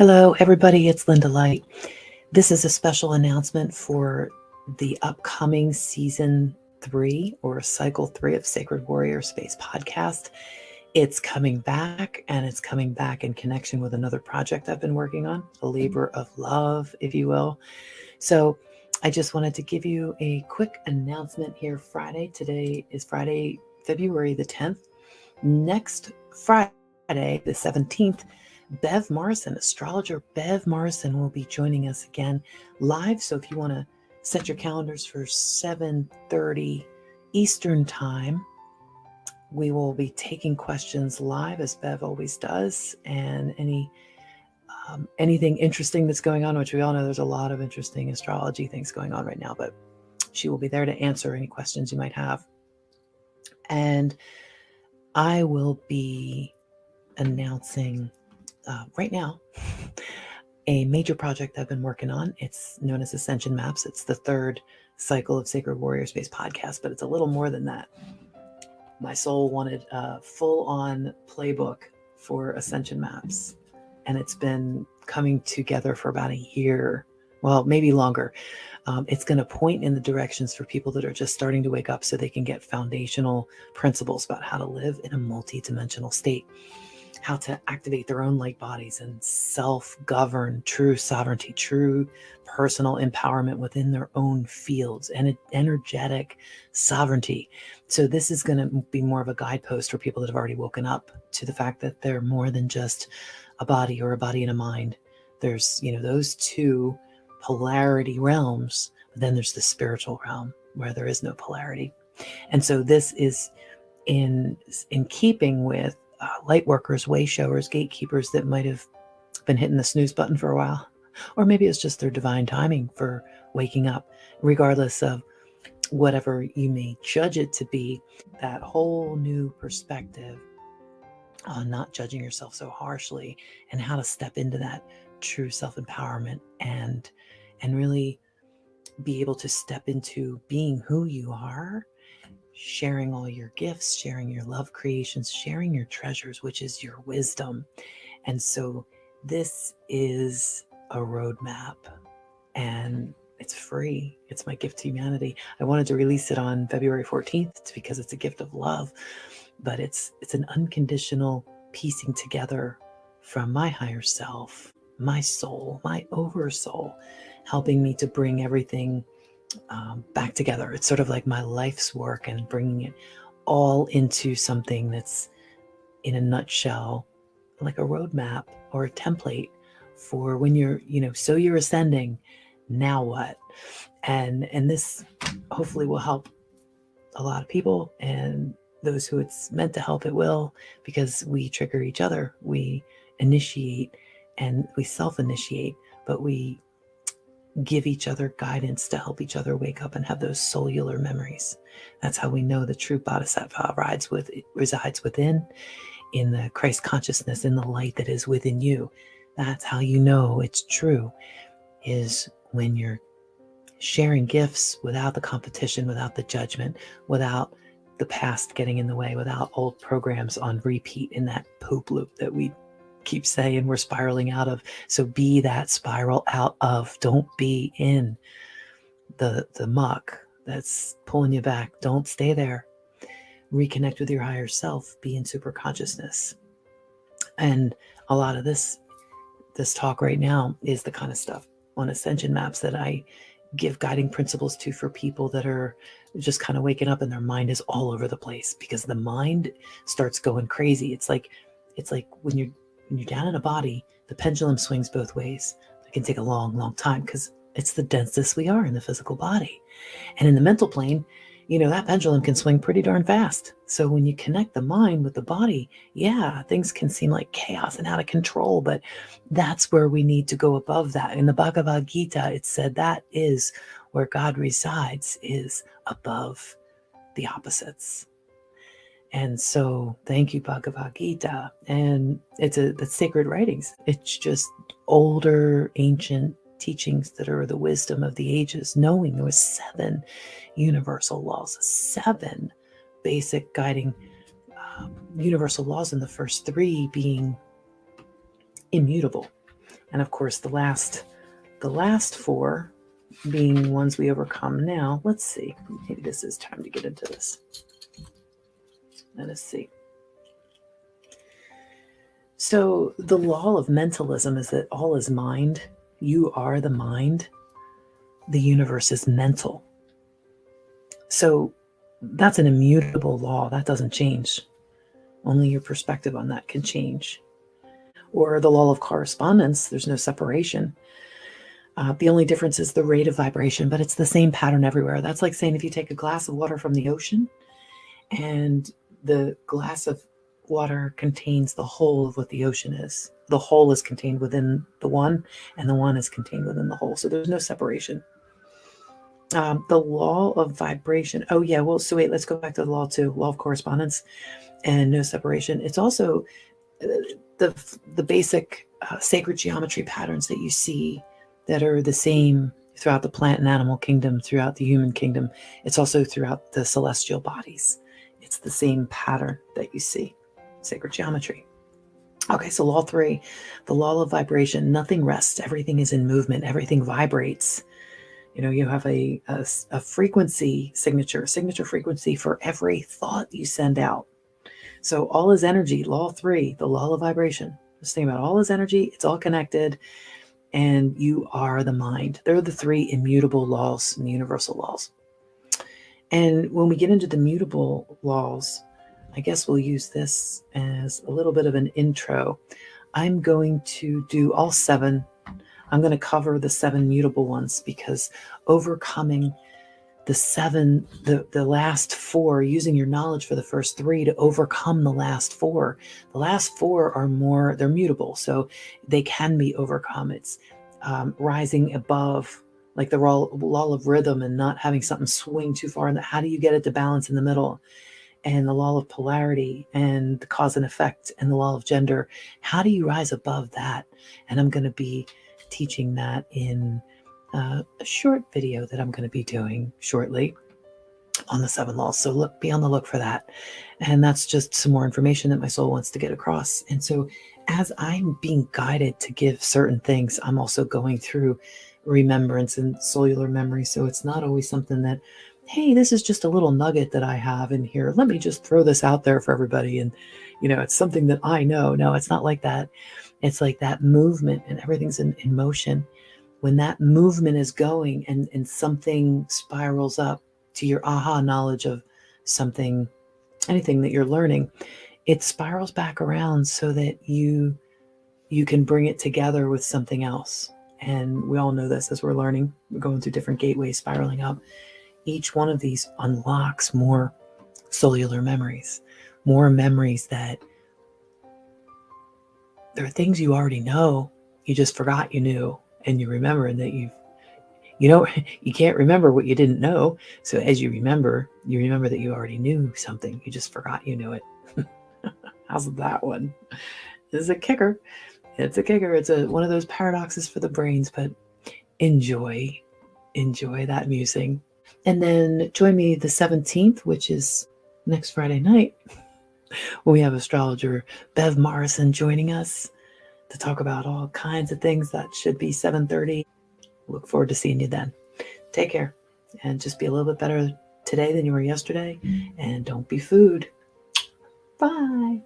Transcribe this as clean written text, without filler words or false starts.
Hello, everybody. It's Lynda Light. This is a special announcement for the upcoming season 3 or cycle 3 of Sacred Warrior Space podcast. It's coming back, and it's coming back in connection with another project I've been working on, a labor of love, if you will. So I just wanted to give you a quick announcement here Friday. Today is Friday, February the 10th. Next Friday, the 17th, Bev Morrison, astrologer Bev Morrison, will be joining us again live. So if you want to set your calendars for 7:30 Eastern time, we will be taking questions live as Bev always does, and anything interesting that's going on, which we all know there's a lot of interesting astrology things going on right now, but she will be there to answer any questions you might have. And I will be announcing right now a major project I've been working on. It's known as Ascension Maps. It's the third Cycle of Sacred Warrior Space podcast, but it's a little more than that. My soul wanted a full-on playbook for Ascension Maps, and it's been coming together for about a year, well, maybe longer. It's going to point in the directions for people that are just starting to wake up so they can get foundational principles about how to live in a multi-dimensional state, how to activate their own light bodies and self-govern, true sovereignty, true personal empowerment within their own fields, and energetic sovereignty. So this is going to be more of a guidepost for people that have already woken up to the fact that they're more than just a body or a body and a mind. There's, those two polarity realms, but then there's the spiritual realm where there is no polarity. And so this is in keeping with light workers, way showers, gatekeepers that might have been hitting the snooze button for a while, or maybe it's just their divine timing for waking up. Regardless of whatever you may judge it to be, that whole new perspective on not judging yourself so harshly, and how to step into that true self-empowerment and really be able to step into being who you are, sharing all your gifts, sharing your love creations, sharing your treasures, which is your wisdom. And so this is a roadmap, and it's free. It's my gift to humanity. I wanted to release it on February 14th because it's a gift of love, but it's an unconditional piecing together from my higher self, my soul, my oversoul, helping me to bring everything back together. It's sort of like my life's work and bringing it all into something that's, in a nutshell, like a roadmap or a template for when you're, so you're ascending, now what? And this hopefully will help a lot of people, and those who it's meant to help, it will, because we trigger each other. We initiate and we self-initiate, but we give each other guidance to help each other wake up and have those cellular memories. That's how we know the true bodhisattva resides within, in the Christ consciousness, in the light that is within you. That's how you know it's true, is when you're sharing gifts without the competition, without the judgment, without the past getting in the way, without old programs on repeat in that poop loop that we keep saying we're spiraling out of. So be that spiral out of. Don't be in the muck that's pulling you back. Don't stay there. Reconnect with your higher self. Be in super consciousness. And a lot of this talk right now is the kind of stuff on Ascension Maps that I give guiding principles to for people that are just kind of waking up and their mind is all over the place, because the mind starts going crazy. It's like when you're down in a body, the pendulum swings both ways. It can take a long, long time because it's the densest we are in the physical body. And in the mental plane, that pendulum can swing pretty darn fast. So when you connect the mind with the body, yeah, things can seem like chaos and out of control, but that's where we need to go above that. In the Bhagavad Gita, it said that is where God resides, is above the opposites. And so thank you, Bhagavad Gita. And it's sacred writings. It's just older, ancient teachings that are the wisdom of the ages, knowing there was 7 universal laws, 7 basic guiding universal laws, and the first 3 being immutable, And of course, the last four being ones we overcome now. Let's see. Maybe this is time to get into this. Let us see. So the law of mentalism is that all is mind. You are the mind. The universe is mental. So that's an immutable law. That doesn't change. Only your perspective on that can change. Or the law of correspondence, there's no separation. The only difference is the rate of vibration, but it's the same pattern everywhere. That's like saying if you take a glass of water from the ocean and the glass of water contains the whole of what the ocean is. The whole is contained within the one, and the one is contained within the whole. So there's no separation. The law of vibration. Oh, yeah. Well, so wait, let's go back to the law two, law of correspondence and no separation. It's also the basic sacred geometry patterns that you see that are the same throughout the plant and animal kingdom, throughout the human kingdom. It's also throughout the celestial bodies. It's the same pattern that you see, sacred geometry. Okay, so law three, the law of vibration. Nothing rests. Everything is in movement. Everything vibrates. You know, you have a frequency signature frequency for every thought you send out. So all is energy. Law three, the law of vibration. Just think about all is energy. It's all connected. And you are the mind. They're the three immutable laws and the universal laws. And when we get into the mutable laws, I guess we'll use this as a little bit of an intro. I'm going to do all seven. I'm going to cover the seven mutable ones because overcoming the seven, the last four, using your knowledge for the first three to overcome the last four. The last four are more, they're mutable, so they can be overcome. It's rising above, like the law of rhythm and not having something swing too far. And how do you get it to balance in the middle? And the law of polarity and the cause and effect and the law of gender. How do you rise above that? And I'm going to be teaching that in a short video that I'm going to be doing shortly on the seven laws. So be on the look for that. And that's just some more information that my soul wants to get across. And so as I'm being guided to give certain things, I'm also going through remembrance and cellular memory. So it's not always something that, hey, this is just a little nugget that I have in here. Let me just throw this out there for everybody. And, you know, it's something that I know. No, it's not like that. It's like that movement and everything's in motion. When that movement is going and something spirals up to your aha knowledge of something, anything that you're learning, it spirals back around so that you can bring it together with something else. And we all know this as we're learning. We're going through different gateways spiraling up. Each one of these unlocks more cellular memories, more memories that there are things you already know, you just forgot you knew, and you remember, and that you can't remember what you didn't know. So as you remember that you already knew something, you just forgot you knew it. How's that one? This is a kicker. It's a kicker. It's one of those paradoxes for the brains, but enjoy that musing. And then join me the 17th, which is next Friday night, when we have astrologer Bev Morrison joining us to talk about all kinds of things. That should be 7:30. Look forward to seeing you then. Take care and just be a little bit better today than you were yesterday. And don't be food. Bye.